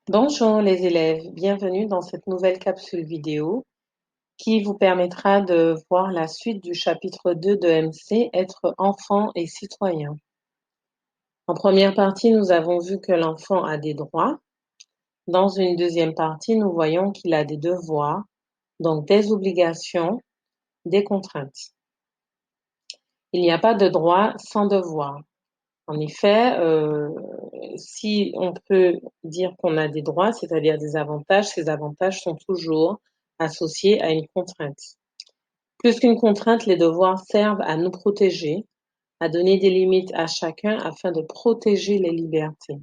Bonjour les élèves, bienvenue dans cette nouvelle capsule vidéo qui vous permettra de voir la suite du chapitre 2 de MC, Être enfant et citoyen. En première partie, nous avons vu que l'enfant a des droits. Dans une deuxième partie, nous voyons qu'il a des devoirs, donc des obligations, des contraintes. Il n'y a pas de droit sans devoir. En effet, si on peut dire qu'on a des droits, c'est-à-dire des avantages, ces avantages sont toujours associés à une contrainte. Plus qu'une contrainte, les devoirs servent à nous protéger, à donner des limites à chacun afin de protéger les libertés.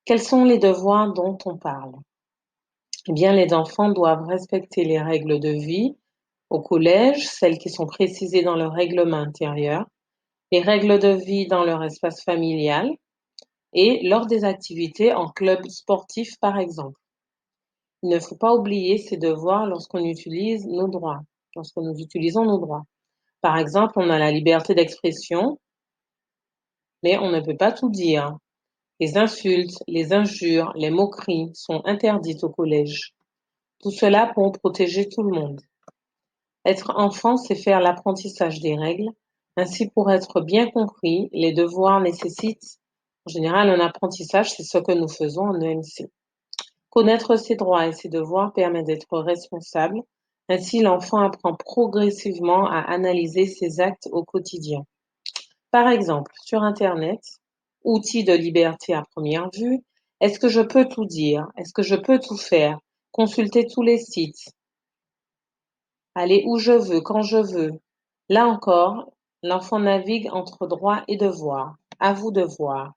Quels sont les devoirs dont on parle? Eh bien, les enfants doivent respecter les règles de vie au collège, celles qui sont précisées dans le règlement intérieur, les règles de vie dans leur espace familial, et lors des activités en club sportif par exemple. Il ne faut pas oublier ces devoirs lorsque nous utilisons nos droits. Par exemple, on a la liberté d'expression, mais on ne peut pas tout dire. Les insultes, les injures, les moqueries sont interdites au collège. Tout cela pour protéger tout le monde. Être enfant, c'est faire l'apprentissage des règles. Ainsi, pour être bien compris, les devoirs nécessitent en général un apprentissage, c'est ce que nous faisons en EMC. Connaître ses droits et ses devoirs permet d'être responsable. Ainsi, l'enfant apprend progressivement à analyser ses actes au quotidien. Par exemple, sur Internet, outil de liberté à première vue, est-ce que je peux tout dire? Est-ce que je peux tout faire? Consulter tous les sites, aller où je veux, quand je veux. Là encore, l'enfant navigue entre droit et devoir. À vous de voir.